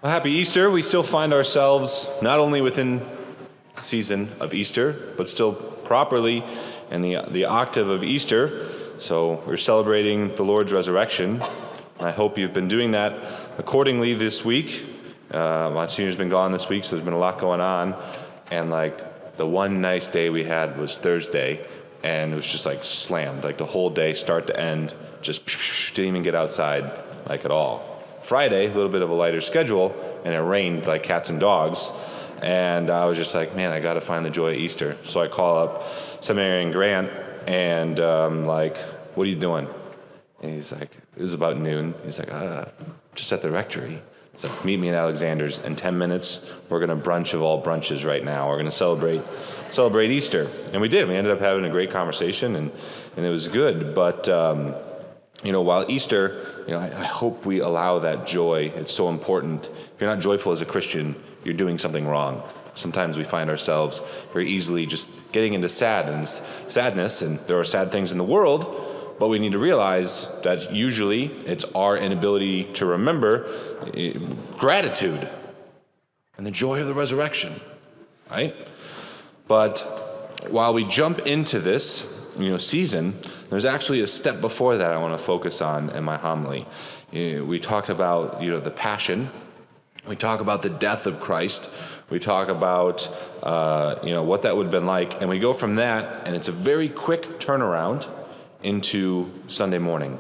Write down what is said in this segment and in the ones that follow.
Well, happy Easter. We still find ourselves not only within the season of Easter, but still properly in the octave of Easter. So we're celebrating the Lord's resurrection. And I hope you've been doing that accordingly this week. Monsignor's been gone this week, so there's been a lot going on. And the one nice day we had was Thursday, and it was just slammed. The whole day, start to end, just didn't even get outside at all. Friday, a little bit of a lighter schedule, and it rained like cats and dogs. And I was just man, I got to find the joy of Easter. So I call up Seminarian Grant, and what are you doing? And he's it was about noon. He's just at the rectory. He's meet me at Alexander's in 10 minutes. We're going to brunch of all brunches right now. We're going to celebrate Easter. And we did. We ended up having a great conversation, and it was good. But while Easter, I hope we allow that joy. It's so important. If you're not joyful as a Christian, you're doing something wrong. Sometimes we find ourselves very easily just getting into sadness, and there are sad things in the world, but we need to realize that usually it's our inability to remember gratitude and the joy of the resurrection, right? But while we jump into this season, there's actually a step before that I want to focus on in my homily. We talked about the passion. We talk about the death of Christ. We talk about what that would have been like, and we go from that, and it's a very quick turnaround into Sunday morning,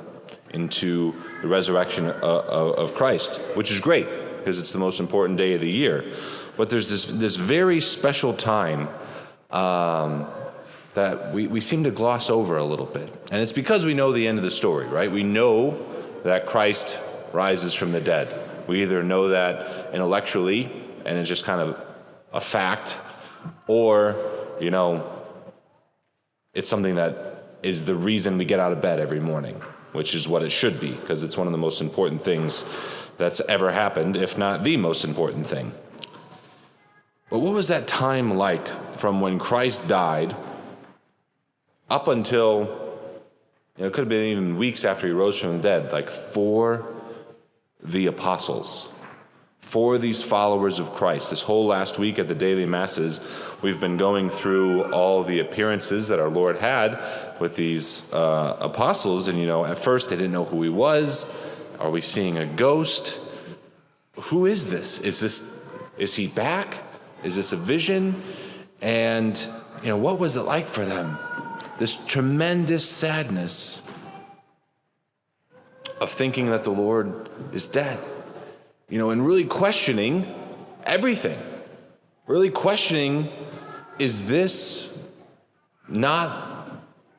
into the resurrection of Christ, which is great because it's the most important day of the year. But there's this very special time that we seem to gloss over a little bit. And it's because we know the end of the story, right? We know that Christ rises from the dead. We either know that intellectually, and it's just kind of a fact, or, it's something that is the reason we get out of bed every morning, which is what it should be, because it's one of the most important things that's ever happened, if not the most important thing. But what was that time like from when Christ died up until, it could have been even weeks after he rose from the dead, for the apostles, for these followers of Christ? This whole last week at the daily masses, we've been going through all the appearances that our Lord had with these apostles. And, at first they didn't know who he was. Are we seeing a ghost? Who is this? Is he back? Is this a vision? And, what was it like for them? This tremendous sadness of thinking that the Lord is dead, and really questioning everything. Really questioning, is this not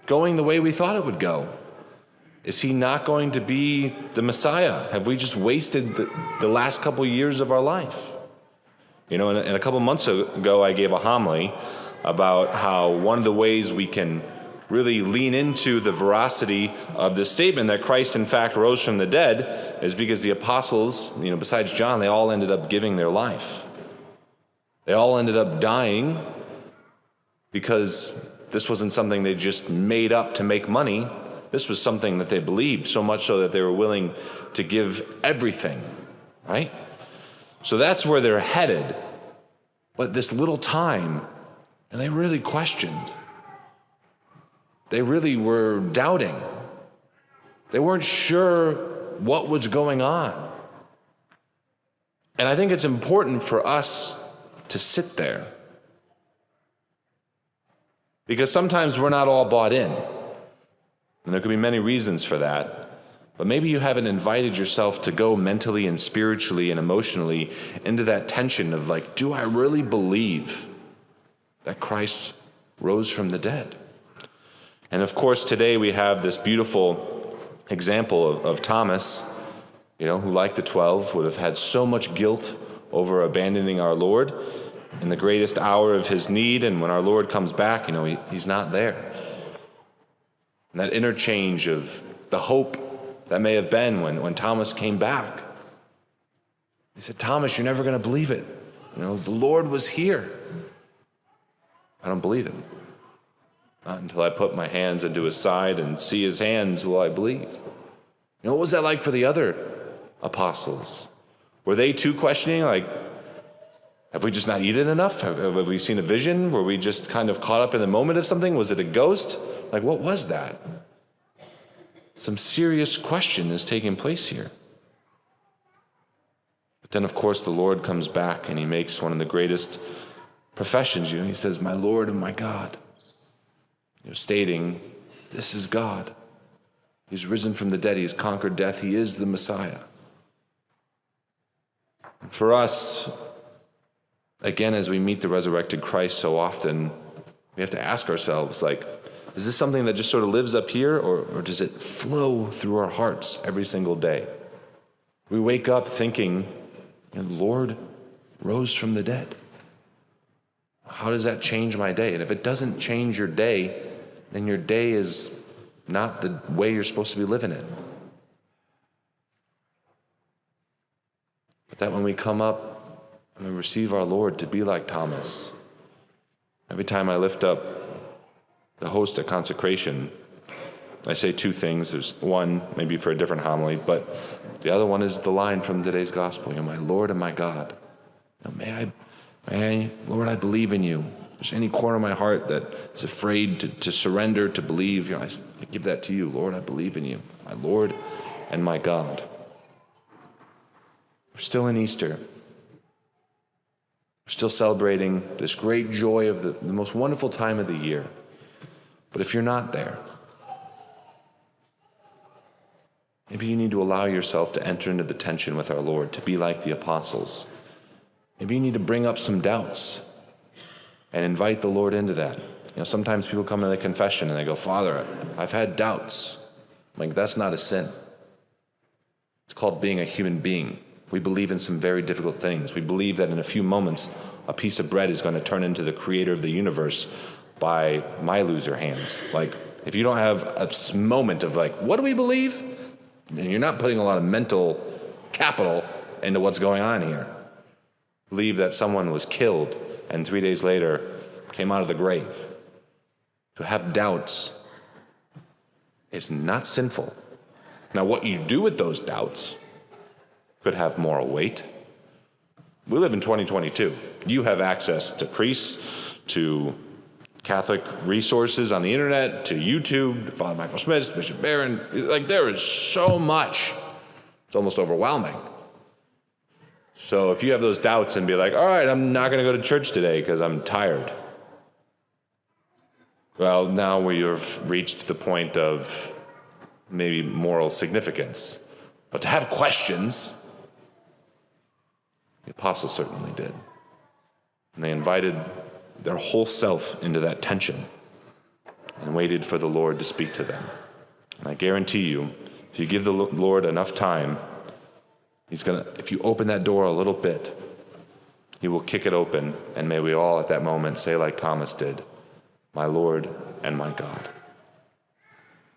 going the way we thought it would go? Is he not going to be the Messiah? Have we just wasted the last couple years of our life? And a couple months ago, I gave a homily about how one of the ways we can really lean into the veracity of this statement that Christ, in fact, rose from the dead is because the apostles, besides John, they all ended up giving their life. They all ended up dying because this wasn't something they just made up to make money. This was something that they believed, so much so that they were willing to give everything, right? So that's where they're headed. But this little time, and they really questioned. They really were doubting. They weren't sure what was going on. And I think it's important for us to sit there, because sometimes we're not all bought in. And there could be many reasons for that. But maybe you haven't invited yourself to go mentally and spiritually and emotionally into that tension of do I really believe that Christ rose from the dead? And of course, today we have this beautiful example of Thomas, who, like the 12, would have had so much guilt over abandoning our Lord in the greatest hour of his need. And when our Lord comes back, he's not there. And that interchange of the hope that may have been when Thomas came back. He said, Thomas, you're never going to believe it. The Lord was here. I don't believe it. Not until I put my hands into his side and see his hands will I believe. What was that like for the other apostles? Were they too questioning, like, have we just not eaten enough? Have we seen a vision? Were we just kind of caught up in the moment of something? Was it a ghost? Like, what was that? Some serious question is taking place here. But then, of course, the Lord comes back and he makes one of the greatest professions. He says, my Lord and my God. Stating, this is God. He's risen from the dead. He's conquered death. He is the Messiah. And for us, again, as we meet the resurrected Christ so often, we have to ask ourselves, like, is this something that just sort of lives up here, or does it flow through our hearts every single day? We wake up thinking, the Lord rose from the dead. How does that change my day? And if it doesn't change your day, then your day is not the way you're supposed to be living it. But that when we come up and we receive our Lord, to be like Thomas. Every time I lift up the host at consecration, I say two things. There's one, maybe for a different homily, but the other one is the line from today's gospel, my Lord and my God. May I, Lord, I believe in you. If there's any corner of my heart that is afraid to surrender, to believe, I give that to you. Lord, I believe in you, my Lord and my God. We're still in Easter. We're still celebrating this great joy of the most wonderful time of the year. But if you're not there, maybe you need to allow yourself to enter into the tension with our Lord, to be like the apostles. Maybe you need to bring up some doubts and invite the Lord into that. Sometimes people come to the confession and they go, Father, I've had doubts. That's not a sin. It's called being a human being. We believe in some very difficult things. We believe that in a few moments, a piece of bread is going to turn into the creator of the universe by my loser hands. If you don't have a moment of what do we believe? And you're not putting a lot of mental capital into what's going on here. Believe that someone was killed and 3 days later came out of the grave. To have doubts is not sinful. Now, what you do with those doubts could have moral weight. We live in 2022. You have access to priests, to Catholic resources on the internet, to YouTube, to Father Michael Schmitz, Bishop Barron. There is so much. It's almost overwhelming. So if you have those doubts and be like, all right, I'm not going to go to church today because I'm tired. Well, now we have reached the point of maybe moral significance. But to have questions, the apostles certainly did. And they invited their whole self into that tension and waited for the Lord to speak to them. And I guarantee you, if you give the Lord enough time, if you open that door a little bit, he will kick it open, and may we all at that moment say like Thomas did, my Lord and my God.